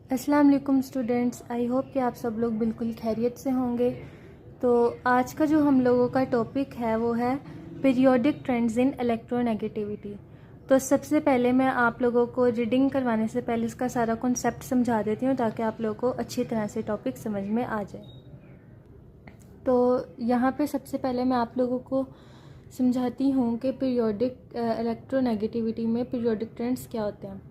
अस्सलाम वालेकुम students, I hope कि आप सब लोग बिल्कुल खैरियत से होंगे। तो आज का जो हम लोगों का टॉपिक है वो है पीरियोडिक ट्रेंड्स इन इलेक्ट्रोनेगेटिविटी। तो सबसे पहले मैं आप लोगों को रीडिंग करवाने से पहले इसका सारा कॉन्सेप्ट समझा देती हूँ ताकि आप लोगों को अच्छी तरह से टॉपिक समझ में आ जाए। तो यहाँ पे सबसे पहले मैं आप लोगों को समझाती हूँ कि पीरियोडिक इलेक्ट्रोनेगेटिविटी में पीरियोडिक ट्रेंड्स क्या होते हैं।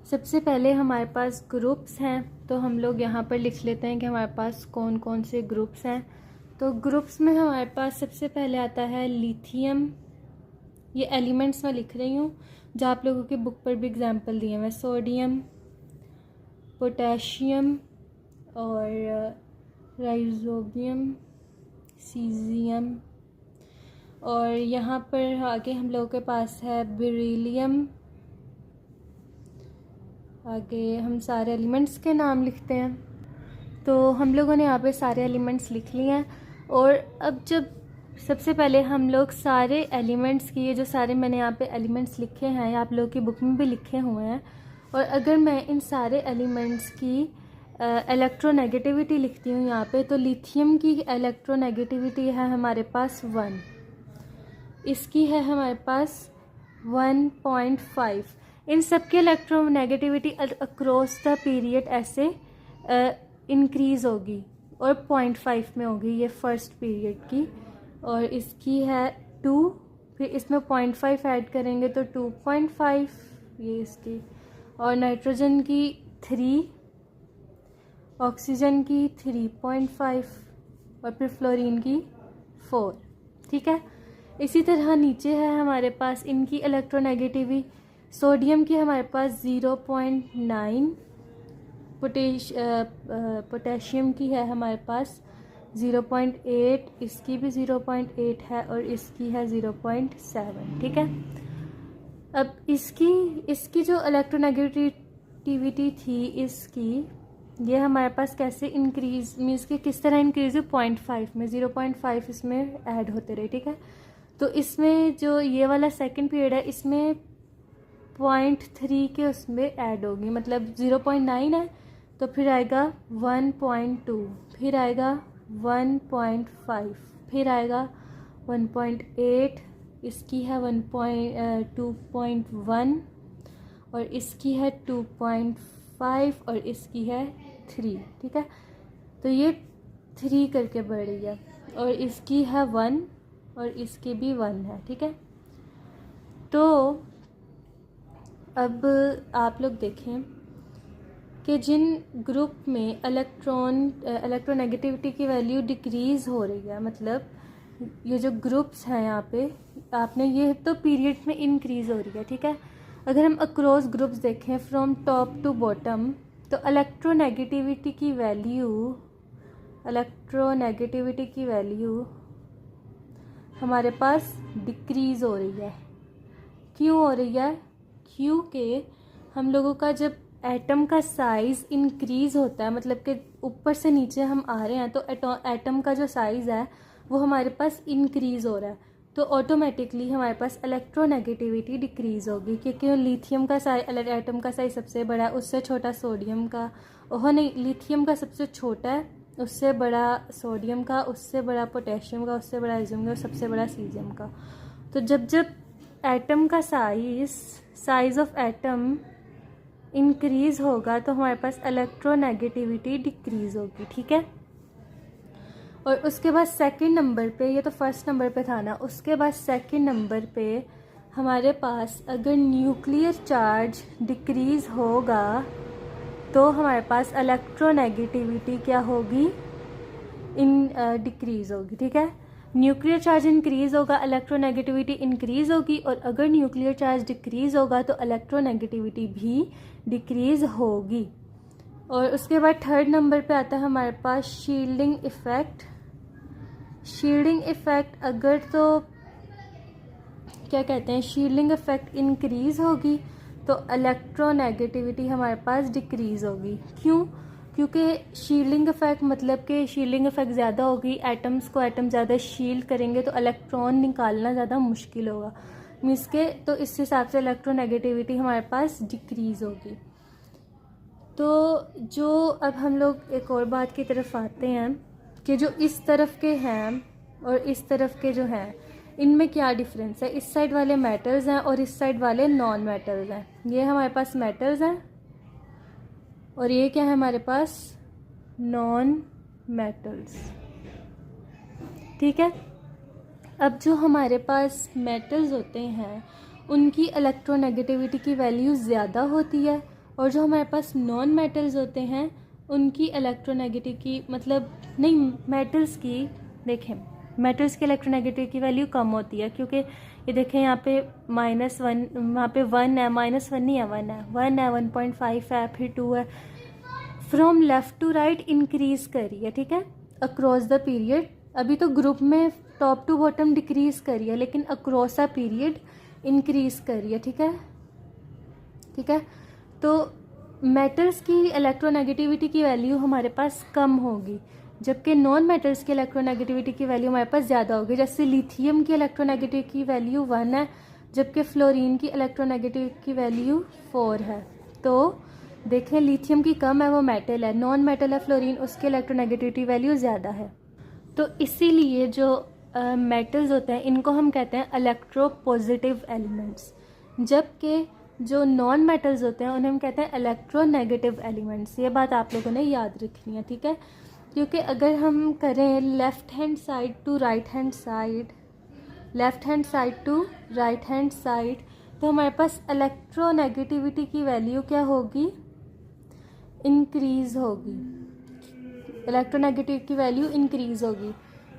सबसे पहले हमारे पास ग्रुप्स हैं, तो हम लोग यहाँ पर लिख लेते हैं कि हमारे पास कौन कौन से ग्रुप्स हैं। तो ग्रुप्स में हमारे पास सबसे पहले आता है लिथियम। ये एलिमेंट्स मैं लिख रही हूँ जो आप लोगों की बुक पर भी एग्जांपल दिए हैं। सोडियम, पोटेशियम और राइजोबियम, सीजियम। और यहाँ पर आगे हम लोगों के पास है बेरिलियम। आगे हम सारे एलिमेंट्स के नाम लिखते हैं। तो हम लोगों ने यहाँ पे सारे एलिमेंट्स लिख लिए हैं। और अब जब सबसे पहले हम लोग सारे एलिमेंट्स की, ये जो सारे मैंने यहाँ पे एलिमेंट्स लिखे हैं आप लोगों की बुक में भी लिखे हुए हैं, और अगर मैं इन सारे एलिमेंट्स की इलेक्ट्रोनेगेटिविटी लिखती हूँ यहाँ पे, तो लिथियम की इलेक्ट्रोनेगेटिविटी है हमारे पास 1, इसकी है हमारे पास 1.5। इन सब की इलेक्ट्रोनेगेटिविटी अक्रॉस द पीरियड ऐसे इंक्रीज़ होगी और 0.5 में होगी ये फर्स्ट पीरियड की। और इसकी है 2, फिर इसमें 0.5 ऐड करेंगे तो 2.5 ये इसकी। और नाइट्रोजन की 3, ऑक्सीजन की 3.5 और फिर फ्लोरीन की 4। ठीक है। इसी तरह नीचे है हमारे पास इनकी इलेक्ट्रोनेगेटिविटी। सोडियम की हमारे पास 0.9, पोटेशियम की है हमारे पास 0.8, इसकी भी 0.8 है और इसकी है 0.7। ठीक है। अब इसकी जो इलेक्ट्रोनेगेटिविटी थी इसकी, ये हमारे पास कैसे इंक्रीज मीन्स कि किस तरह इंक्रीज हुई 0.5 में, 0.5 इसमें ऐड होते रहे। ठीक है। तो इसमें जो ये वाला सेकंड पीरियड है इसमें 0.3 के उसमें ऐड होगी, मतलब 0.9 है तो फिर आएगा 1.2, फिर आएगा 1.5, फिर आएगा 1.8, इसकी है 2.1 और इसकी है 2.5 और इसकी है 3। ठीक है। तो ये 3 करके बढ़ रही है और इसकी है 1 और इसकी भी 1 है। ठीक है। तो अब आप लोग देखें कि जिन ग्रुप में इलेक्ट्रोनेगेटिविटी की वैल्यू डिक्रीज़ हो रही है, मतलब ये जो ग्रुप्स हैं यहाँ पे आपने, ये तो पीरियड में इंक्रीज़ हो रही है। ठीक है। अगर हम अक्रॉस ग्रुप्स देखें फ्रॉम टॉप टू बॉटम, तो इलेक्ट्रोनेगेटिविटी की वैल्यू हमारे पास डिक्रीज़ हो रही है। क्यों हो रही है? क्योंकि हम लोगों का जब एटम का साइज़ इंक्रीज़ होता है, मतलब कि ऊपर से नीचे हम आ रहे हैं, तो एटम का जो साइज़ है वो हमारे पास इंक्रीज़ हो रहा है, तो ऑटोमेटिकली हमारे पास इलेक्ट्रोनेगेटिविटी डिक्रीज़ होगी। क्योंकि लिथियम का साइज, एटम का साइज सबसे बड़ा है, उससे छोटा सोडियम का, लिथियम का सबसे छोटा है, उससे बड़ा सोडियम का, उससे बड़ा पोटेशियम का, उससे बड़ा आइजियम का और सबसे बड़ा सीजियम का। तो जब एटम का साइज ऑफ एटम इंक्रीज़ होगा तो हमारे पास इलेक्ट्रोनेगेटिविटी डिक्रीज़ होगी। ठीक है। और उसके बाद सेकंड नंबर पे, ये तो फर्स्ट नंबर पे था ना, उसके बाद सेकंड नंबर पे हमारे पास अगर न्यूक्लियर चार्ज डिक्रीज़ होगा तो हमारे पास इलेक्ट्रोनेगेटिविटी क्या होगी? डिक्रीज़ होगी। ठीक है। न्यूक्लियर चार्ज इंक्रीज़ होगा, इलेक्ट्रोनेगेटिविटी इंक्रीज़ होगी, और अगर न्यूक्लियर चार्ज डिक्रीज़ होगा तो इलेक्ट्रोनेगेटिविटी भी डिक्रीज़ होगी। और उसके बाद थर्ड नंबर पे आता है हमारे पास शील्डिंग इफ़ेक्ट। शील्डिंग इफ़ेक्ट अगर तो क्या कहते हैं, शील्डिंग इफ़ेक्ट इंक्रीज़ होगी तो इलेक्ट्रोनेगेटिविटी हमारे पास डिक्रीज़ होगी। क्यों? क्योंकि शील्डिंग इफ़ेक्ट मतलब कि शील्डिंग इफ़ेक्ट ज़्यादा होगी, एटम्स को एटम ज़्यादा शील्ड करेंगे तो इलेक्ट्रॉन निकालना ज़्यादा मुश्किल होगा, मीन्स के तो इस हिसाब से इलेक्ट्रोनेगेटिविटी हमारे पास डिक्रीज़ होगी। तो जो अब हम लोग एक और बात की तरफ आते हैं कि जो इस तरफ के हैं और इस तरफ के जो हैं इनमें क्या डिफरेंस है। इस साइड वाले मेटल्स हैं और इस साइड वाले नॉन मेटल्स हैं। ये हमारे पास मेटल्स हैं और ये क्या है हमारे पास नॉन मेटल्स। ठीक है। अब जो हमारे पास मेटल्स होते हैं उनकी इलेक्ट्रोनेगेटिविटी की वैल्यू ज़्यादा होती है और जो हमारे पास नॉन मेटल्स होते हैं उनकी इलेक्ट्रोनेगेटिव की मतलब नहीं मेटल्स की देखें मेटल्स की इलेक्ट्रोनेगेटिव की वैल्यू कम होती है क्योंकि ये देखें यहाँ पे -1 वहाँ पे 1 है -1 नहीं है 1 है 1 है 1.5 है फिर 2 है। From left to right increase करी है। ठीक है। अक्रॉस द पीरियड अभी तो ग्रुप में टॉप टू बॉटम डिक्रीज करी है लेकिन अक्रॉस अ पीरियड इंक्रीज करी है। ठीक है। ठीक है। तो मेटल्स की इलेक्ट्रोनेगेटिविटी की वैल्यू हमारे पास कम होगी जबकि नॉन मेटल्स की इलेक्ट्रोनेगेटिविटी की वैल्यू हमारे पास ज़्यादा होगी। जैसे लिथियम की इलेक्ट्रोनेगेटिव की वैल्यू 1 है जबकि फ्लोरीन की इलेक्ट्रोनेगेटिव की वैल्यू 4 है। तो देखें लिथियम की कम है वो मेटल है, नॉन मेटल है फ्लोरीन, उसकी इलेक्ट्रोनेगेटिविटी वैल्यू ज़्यादा है। तो इसीलिए जो मेटल्स होते हैं इनको हम कहते हैं इलेक्ट्रोपॉजिटिव एलिमेंट्स जबकि जो नॉन मेटल्स होते हैं उन्हें हम कहते हैं इलेक्ट्रोनेगेटिव एलिमेंट्स। ये बात आप लोगों ने याद रखनी है। ठीक है। क्योंकि अगर हम करें left hand side to right hand side left hand side to right hand side तो हमारे पास इलेक्ट्रोनेगेटिविटी की वैल्यू क्या होगी इंक्रीज होगी। इलेक्ट्रोनेगेटिव की वैल्यू इंक्रीज होगी।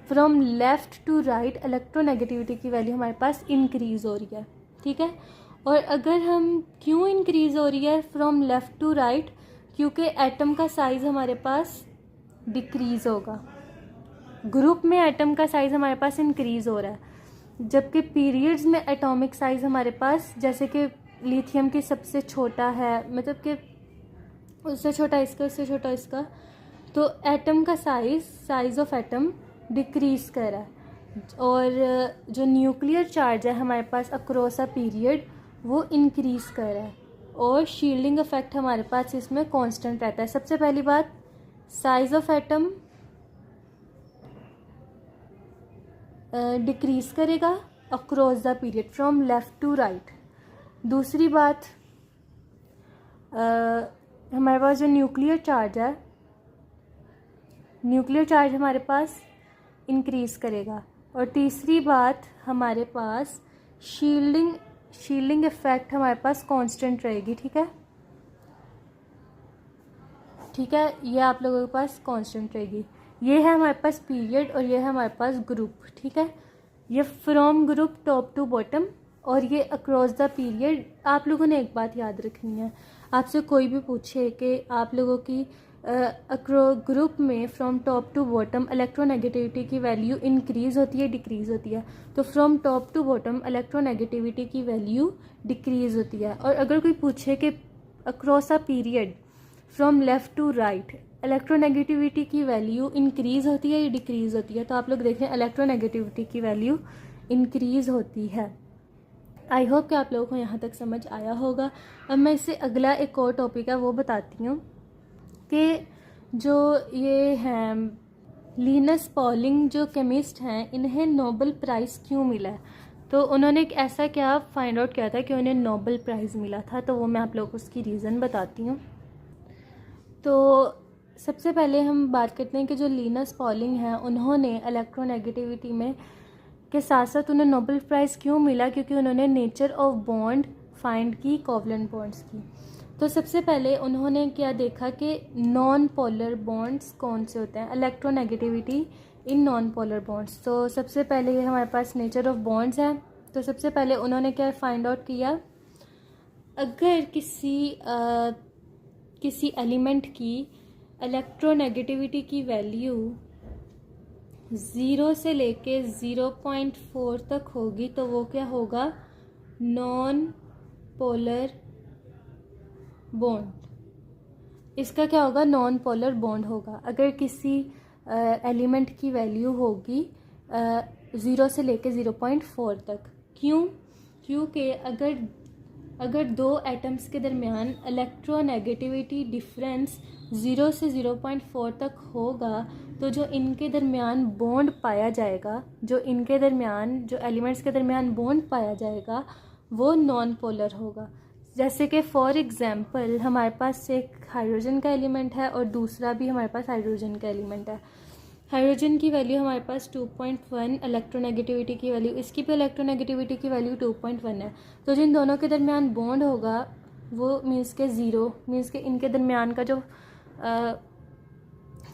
From left to right electronegativity की वैल्यू हमारे पास इंक्रीज हो रही है। ठीक है। और अगर हम क्यों इंक्रीज हो रही है फ्रॉम लेफ़्ट टू राइट क्योंकि एटम का साइज़ हमारे पास डिक्रीज होगा। ग्रुप में एटम का साइज़ हमारे पास इंक्रीज हो रहा है जबकि पीरियड्स में एटॉमिक साइज़ हमारे पास जैसे कि लिथियम की सबसे छोटा है मतलब कि उससे छोटा इसका उससे छोटा इसका तो एटम का साइज़ ऑफ एटम डिक्रीज कर रहा है और जो न्यूक्लियर चार्ज है हमारे पास अक्रॉस अ पीरियड वो इंक्रीज कर रहा है और शील्डिंग इफेक्ट हमारे पास इसमें कांस्टेंट रहता है। सबसे पहली बात साइज ऑफ एटम डिक्रीज करेगा across the period from left to right. दूसरी बात हमारे पास जो न्यूक्लियर चार्ज हमारे पास इंक्रीज करेगा। और तीसरी बात हमारे पास शील्डिंग इफेक्ट हमारे पास कांस्टेंट रहेगी। ठीक है। ठीक है। ये आप लोगों के पास कांस्टेंट रहेगी। ये है हमारे पास पीरियड और ये है हमारे पास ग्रुप। ठीक है। ये from group top to bottom और ये अक्रॉस द पीरियड। आप लोगों ने एक बात याद रखनी है, आपसे कोई भी पूछे कि आप लोगों की ग्रुप में from top to bottom electronegativity की वैल्यू इंक्रीज होती है डिक्रीज होती है तो from top to bottom electronegativity की वैल्यू डिक्रीज होती है। और अगर कोई पूछे कि across a period from left to right electronegativity की वैल्यू इंक्रीज होती है या डिक्रीज होती है तो आप लोग देखें इलेक्ट्रोनेगेटिविटी की वैल्यू इंक्रीज होती है। आई होप कि आप लोगों को यहाँ तक समझ आया होगा। अब मैं इससे अगला एक और टॉपिक है वो बताती हूँ कि जो ये हैं लिनस पॉलिंग जो केमिस्ट हैं इन्हें नोबेल प्राइज़ क्यों मिला है। तो उन्होंने एक ऐसा क्या फाइंड आउट किया था कि उन्हें नोबेल प्राइज़ मिला था तो वो मैं आप लोगों को उसकी रीज़न बताती हूँ। तो सबसे पहले हम बात करते हैं कि जो लिनस पॉलिंग हैं उन्होंने इलेक्ट्रोनेगेटिविटी में के साथ साथ उन्हें नोबेल प्राइज़ क्यों मिला क्योंकि उन्होंने नेचर ऑफ बॉन्ड फाइंड की कोवलेंट बॉन्ड्स की। तो सबसे पहले उन्होंने क्या देखा कि नॉन पोलर बॉन्ड्स कौन से होते हैं electronegativity in non polar bonds. तो सबसे पहले ये हमारे पास नेचर ऑफ बॉन्ड्स है। तो सबसे पहले उन्होंने क्या फाइंड आउट किया अगर किसी एलिमेंट की इलेक्ट्रोनेगेटिविटी की वैल्यू 0 से लेके 0.4 तक होगी तो वो क्या होगा नॉन पोलर बॉन्ड। इसका क्या होगा नॉन पोलर बॉन्ड होगा अगर किसी एलिमेंट की वैल्यू होगी 0 से लेके 0.4 तक। क्यों? क्योंकि अगर अगर दो एटम्स के दरमियान इलेक्ट्रोनेगेटिविटी डिफरेंस 0 से 0.4 तक होगा तो जो इनके दरमियान बॉन्ड पाया जाएगा, जो एलिमेंट्स के दरमियान बॉन्ड पाया जाएगा वो नॉन पोलर होगा। जैसे कि फॉर एग्जांपल हमारे पास एक हाइड्रोजन का एलिमेंट है और दूसरा भी हमारे पास हाइड्रोजन का एलिमेंट है। हाइड्रोजन की वैल्यू हमारे पास 2.1, इलेक्ट्रोनेगेटिविटी की वैल्यू, इसकी भी इलेक्ट्रोनेगेटिविटी की वैल्यू 2.1 है। तो जिन दोनों के दरमियान बॉन्ड होगा वो मीन्स के ज़ीरो, मीन्स के इनके दरमियान का जो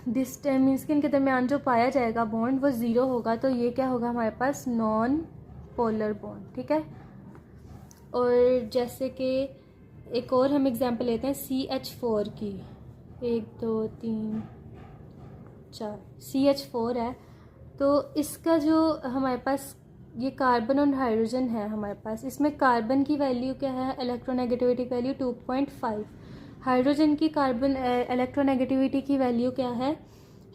मीन्स के इनके दरमियान जो पाया जाएगा बॉन्ड वो ज़ीरो होगा। तो ये क्या होगा हमारे पास नॉन पोलर बॉन्ड, ठीक है। और जैसे कि एक और हम एग्जांपल लेते हैं CH4 की, 1 2 3 4 CH4 है। तो इसका जो हमारे पास ये कार्बन और हाइड्रोजन है हमारे पास, इसमें कार्बन की वैल्यू क्या है, इलेक्ट्रोनेगेटिविटी की वैल्यू 2.5, हाइड्रोजन की कार्बन इलेक्ट्रोनेगेटिविटी की वैल्यू क्या है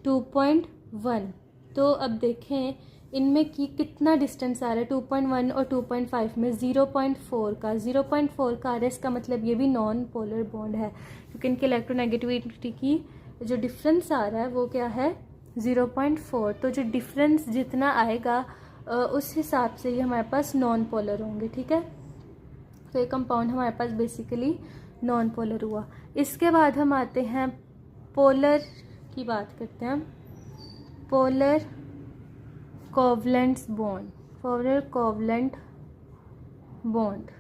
2.1। तो अब देखें इनमें की कितना डिस्टेंस आ रहा है, 2.1 और 2.5 में 0.4 का आ रहा है। इसका मतलब ये भी नॉन पोलर बॉन्ड है क्योंकि इनके इलेक्ट्रोनेगेटिविटी की जो डिफरेंस आ रहा है वो क्या है 0.4। तो जो डिफरेंस जितना आएगा उस हिसाब से ये हमारे पास नॉन पोलर होंगे, ठीक है। तो ये कंपाउंड हमारे पास बेसिकली नॉन पोलर हुआ। इसके बाद हम आते हैं पोलर की बात करते हैं, पोलर कोवलेंट बॉन्ड।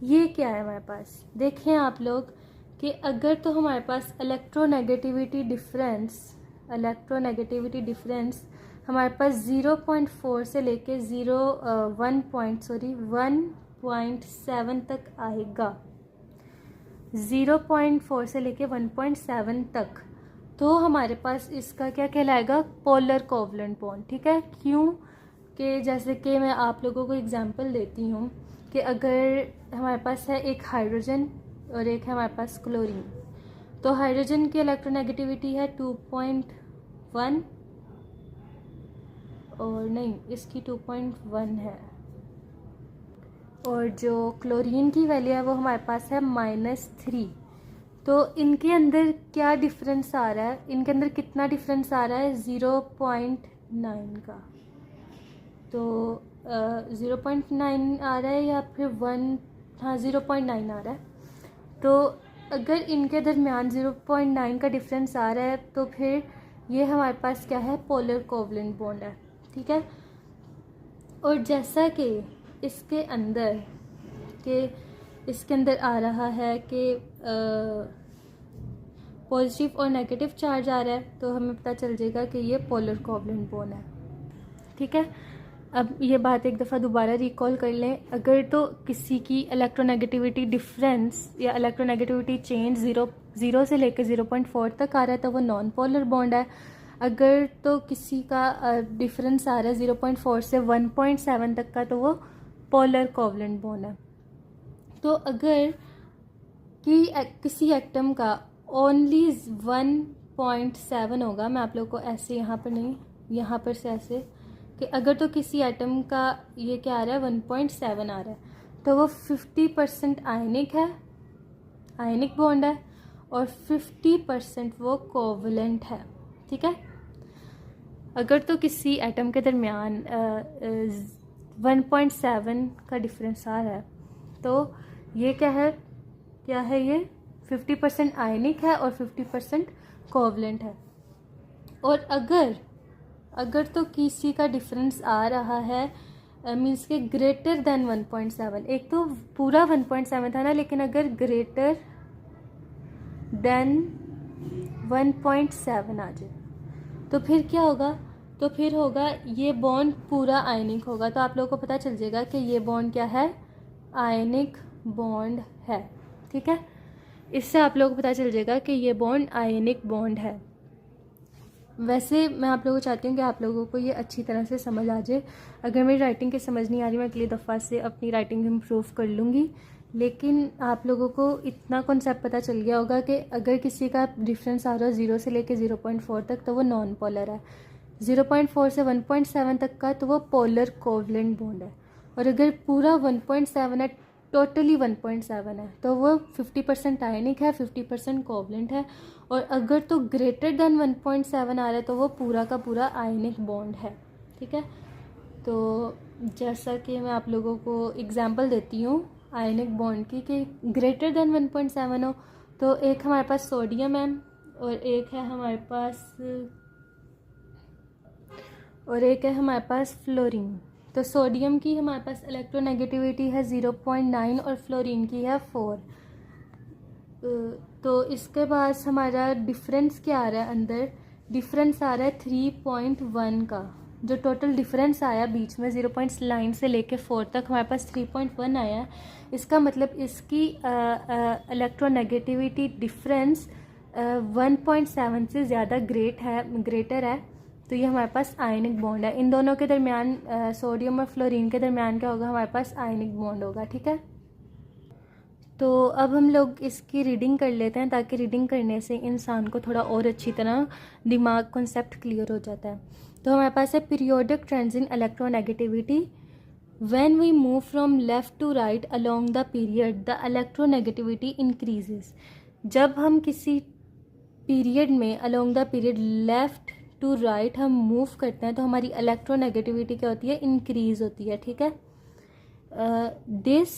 ये क्या है हमारे पास, देखें आप लोग कि अगर तो हमारे पास इलेक्ट्रोनेगेटिविटी डिफरेंस हमारे पास 0.4 से लेके 1.7 तक आएगा, 0.4 से लेके 1.7 तक, तो हमारे पास इसका क्या कहलाएगा पोलर कोवलेंट बॉन्ड, ठीक है। क्यों कि जैसे कि मैं आप लोगों को एग्जांपल देती हूँ कि अगर हमारे पास है एक हाइड्रोजन और एक है हमारे पास क्लोरीन, तो हाइड्रोजन की इलेक्ट्रोनेगेटिविटी है 2.1 और नहीं इसकी 2.1 है, और जो क्लोरीन की वैल्यू है वो हमारे पास है -3। तो इनके अंदर क्या डिफरेंस आ रहा है, इनके अंदर कितना डिफरेंस आ रहा है 0.9 का। तो 0.9 आ रहा है या फिर 0.9 आ रहा है। तो अगर इनके दरमियान 0.9 का डिफरेंस आ रहा है तो फिर ये हमारे पास क्या है पोलर कोवलेंट बॉन्ड है, ठीक है। और जैसा कि इसके अंदर आ रहा है कि पॉजिटिव और नेगेटिव चार्ज आ रहा है, तो हमें पता चल जाएगा कि ये पोलर कोवलेंट बॉन्ड है, ठीक है। अब ये बात एक दफ़ा दोबारा रिकॉल कर लें, अगर तो किसी की इलेक्ट्रोनेगेटिविटी डिफरेंस या इलेक्ट्रोनेगेटिविटी चेंज 0 से लेकर 0.4 तक आ रहा है तो वो नॉन पोलर बॉन्ड है। अगर तो किसी का डिफरेंस आ रहा है 0.4 से 1.7 तक का तो वो पोलर कोवलेंट बॉन्ड है। तो अगर किसी एटम का ओनली 1.7 होगा, मैं आप लोग को ऐसे यहाँ पर नहीं यहाँ पर से ऐसे कि अगर तो किसी एटम का ये क्या आ रहा है 1.7 आ रहा है तो वो 50% आयनिक बॉन्ड है और 50% वो कोवलेंट है, ठीक है। अगर तो किसी एटम के दरमियान 1.7 का डिफरेंस आ रहा है तो ये क्या है ये 50% आयनिक है और 50% कोवलेंट है। और अगर तो किसी का डिफरेंस आ रहा है मीन्स के ग्रेटर देन 1.7, एक तो पूरा 1.7 था ना, लेकिन अगर ग्रेटर देन 1.7 आ जाए तो फिर क्या होगा, तो फिर होगा ये बॉन्ड पूरा आयनिक होगा। तो आप लोगों को पता चल जाएगा कि ये बॉन्ड क्या है आयनिक बॉन्ड है, ठीक है। इससे आप लोगों को पता चल जाएगा कि ये बॉन्ड आयनिक बॉन्ड है। वैसे मैं आप लोगों को चाहती हूँ कि आप लोगों को ये अच्छी तरह से समझ आ जाए। अगर मेरी राइटिंग की समझ नहीं आ रही मैं अगली दफ़ा से अपनी राइटिंग इम्प्रूव कर लूँगी, लेकिन आप लोगों को इतना कॉन्सेप्ट पता चल गया होगा कि अगर किसी का डिफरेंस आ रहा है 0 से लेके 0.4 तक तो वो नॉन पोलर है, 0.4 से 1.7 तक का तो वो पोलर कोवलेंट बॉन्ड है, और अगर पूरा 1.7 है टोटली 1.7 है, तो वो 50% आयनिक है, 50% कोवलेंट है। और अगर तो ग्रेटर देन 1.7 आ रहा है तो वो पूरा का पूरा आयनिक बॉन्ड है। ठीक है, तो जैसा कि मैं आप लोगों को एग्जांपल देती हूँ आयनिक बॉन्ड की कि ग्रेटर देन 1.7 हो, तो एक हमारे पास सोडियम है और एक है हमारे पास फ्लोरीन। तो सोडियम की हमारे पास इलेक्ट्रोनेगेटिविटी है 0.9 और फ्लोरीन की है 4। तो इसके बाद हमारा डिफरेंस क्या आ रहा है, अंदर डिफरेंस आ रहा है 3.1 का। जो टोटल डिफरेंस आया बीच में 0.9 से लेके 4 तक हमारे पास 3.1 आया है। इसका मतलब इसकी इलेक्ट्रोनेगेटिविटी डिफरेंस 1.7 से ज़्यादा ग्रेटर है। तो ये हमारे पास आयनिक बॉन्ड है। इन दोनों के दरमियान सोडियम और फ्लोरीन के दरमियान क्या होगा, हमारे पास आयनिक बॉन्ड होगा। ठीक है, तो अब हम लोग इसकी रीडिंग कर लेते हैं, ताकि रीडिंग करने से इंसान को थोड़ा और अच्छी तरह दिमाग कॉन्सेप्ट क्लियर हो जाता है। तो हमारे पास है periodic trends in electronegativity. When we move from left to right along the period the electronegativity increases. जब हम किसी पीरियड में along the period left to right हम मूव करते हैं तो हमारी इलेक्ट्रोनेगेटिविटी क्या होती है, इंक्रीज़ होती है। ठीक है, this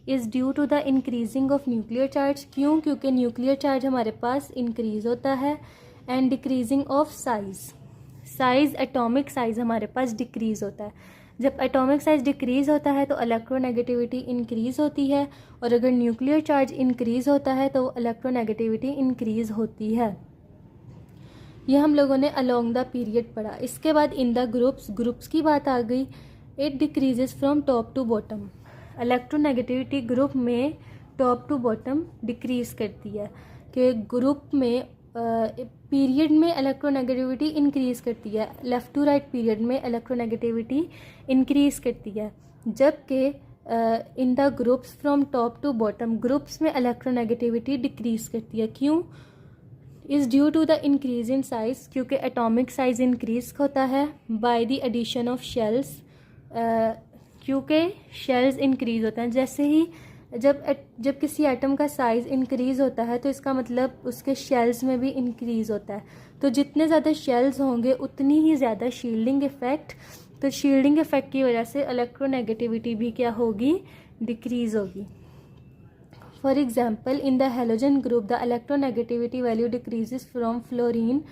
is due to the increasing of nuclear charge. क्यों? क्योंकि न्यूक्लियर चार्ज हमारे पास इंक्रीज़ होता है। And decreasing of size atomic size हमारे पास डिक्रीज़ होता है। जब एटॉमिक साइज़ डिक्रीज़ होता है तो इलेक्ट्रोनेगेटिविटी इंक्रीज़ होती है, और अगर न्यूक्लियर चार्ज इंक्रीज़ होता है तो इलेक्ट्रोनेगेटिविटी इंक्रीज़ होती है। यह हम लोगों ने अलोंग द पीरियड पढ़ा। इसके बाद इन द ग्रुप्स की बात आ गई। It decreases from top to bottom. Electronegativity group में टॉप टू बॉटम डिक्रीज़ करती है, कि ग्रुप में पीरियड में इलेक्ट्रोनेगेटिविटी इंक्रीज़ करती है, लेफ़्ट टू राइट पीरियड में इलेक्ट्रोनेगेटिविटी इंक्रीज़ करती है। जबकि in the groups from top to bottom groups में इलेक्ट्रोनेगेटिविटी डिक्रीज़ करती है। क्यों? Is due to the increase in size, क्योंकि एटॉमिक साइज़ इंक्रीज़ होता है by the addition of shells. क्योंकि शेल्स इंक्रीज़ होते हैं। जैसे ही जब किसी एटम का साइज़ इंक्रीज़ होता है तो इसका मतलब उसके शेल्स में भी इंक्रीज़ होता है। तो जितने ज़्यादा शेल्स होंगे उतनी ही ज़्यादा शील्डिंग इफ़ेक्ट। तो शील्डिंग इफ़ेक्ट की वजह से इलेक्ट्रोनेगेटिविटी भी क्या होगी, डिक्रीज़ होगी। For example in the halogen group the electronegativity value decreases from fluorine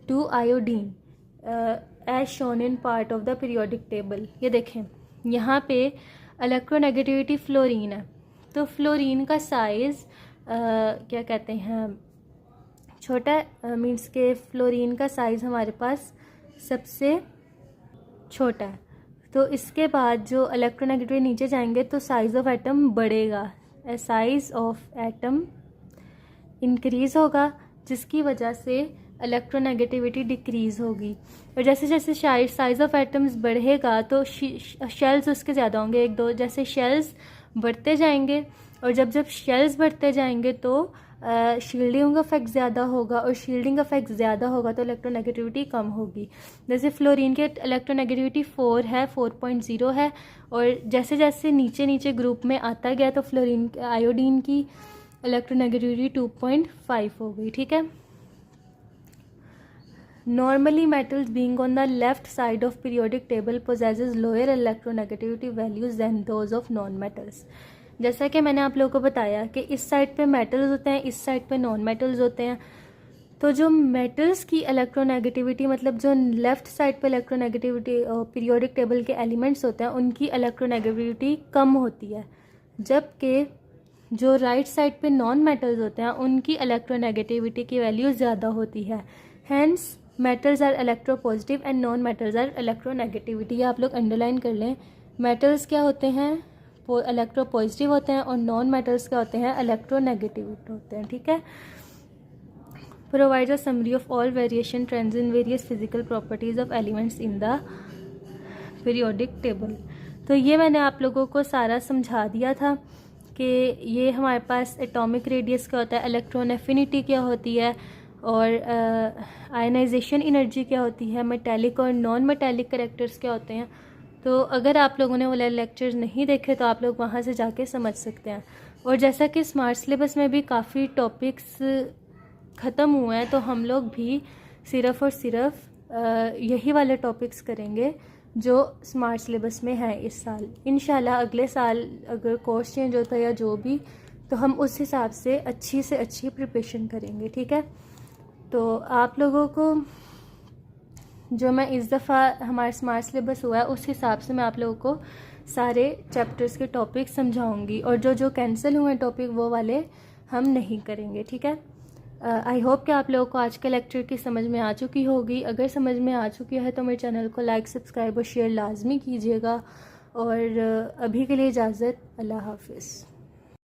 to iodine as shown in part of the periodic table. ये देखें, यहाँ पे इलेक्ट्रोनेगेटिविटी फ्लोरीन है, तो फ्लोरीन का साइज़ क्या कहते हैं, छोटा है। मीन्स के फ्लोरीन का साइज़ हमारे पास सबसे छोटा है। तो इसके बाद जो इलेक्ट्रोनेगेटिविटी नीचे जाएंगे तो साइज़ ऑफ एटम बढ़ेगा, साइज़ ऑफ एटम इंक्रीज़ होगा, जिसकी वजह से इलेक्ट्रोनेगेटिविटी डिक्रीज़ होगी। और जैसे जैसे साइज़ ऑफ एटम्स बढ़ेगा तो शेल्स उसके ज़्यादा होंगे, एक दो। जैसे शेल्स बढ़ते जाएंगे और जब शेल्स बढ़ते जाएंगे तो शील्डिंग इफेक्ट ज़्यादा होगा, और शील्डिंग इफेक्ट ज़्यादा होगा तो इलेक्ट्रोनेगेटिविटी कम होगी। जैसे फ्लोरीन के इलेक्ट्रोनेगेटिविटी 4 है, 4.0 है, और जैसे जैसे नीचे नीचे ग्रुप में आता गया तो फ्लोरीन आयोडीन की इलेक्ट्रोनेगेटिविटी 2.5 हो गई। ठीक है, normally metals being on the left side of periodic table possesses lower electronegativity values than those of non metals. जैसा कि मैंने आप लोगों को बताया कि इस साइड पे मेटल्स होते हैं, इस साइड पे नॉन मेटल्स होते हैं। तो जो मेटल्स की इलेक्ट्रोनेगेटिविटी, मतलब जो लेफ़्ट साइड पे इलेक्ट्रोनेगेटिविटी पीरियोडिक टेबल के एलिमेंट्स होते हैं, उनकी इलेक्ट्रोनेगेटिविटी कम होती है, जबकि जो राइट साइड पे नॉन मेटल्स होते हैं उनकी इलेक्ट्रोनेगेटिविटी की वैल्यू ज़्यादा होती है। Hence metals are electropositive and non metals are electronegativity. ये आप लोग अंडरलाइन कर लें। मेटल्स क्या होते हैं, इलेक्ट्रोपॉजिटिव होते हैं, और नॉन मेटल्स क्या होते हैं, इलेक्ट्रोनेगेटिव होते हैं। ठीक है, provides a summary of all variation trends in various physical properties of elements in the periodic table. तो ये मैंने आप लोगों को सारा समझा दिया था कि ये हमारे पास एटॉमिक रेडियस क्या होता है, इलेक्ट्रॉन एफिनिटी क्या होती है, और आयनाइजेशन एनर्जी क्या होती है, मेटेलिक और नॉन मेटेलिक कैरेक्टर्स क्या होते हैं, तो अगर आप लोगों ने वो लेक्चर नहीं देखे तो आप लोग वहाँ से जाके समझ सकते हैं। और जैसा कि स्मार्ट सिलेबस में भी काफ़ी टॉपिक्स ख़त्म हुए हैं, तो हम लोग भी सिर्फ़ और सिर्फ यही वाले टॉपिक्स करेंगे जो स्मार्ट सिलेबस में है इस साल। इंशाल्लाह अगले साल अगर कोर्स चेंज होता है या जो भी, तो हम उस हिसाब से अच्छी प्रिपरेशन करेंगे, ठीक है। तो आप लोगों को जो मैं इस दफ़ा हमारा स्मार्ट सिलेबस हुआ है उस हिसाब से मैं आप लोगों को सारे चैप्टर्स के टॉपिक समझाऊंगी, और जो कैंसिल हुए टॉपिक वो वाले हम नहीं करेंगे, ठीक है। आई होप कि आप लोगों को आज के लेक्चर की समझ में आ चुकी होगी। अगर समझ में आ चुकी है तो मेरे चैनल को लाइक, सब्सक्राइब और शेयर लाजमी कीजिएगा। और अभी के लिए इजाज़त, अल्लाह हाफिज़।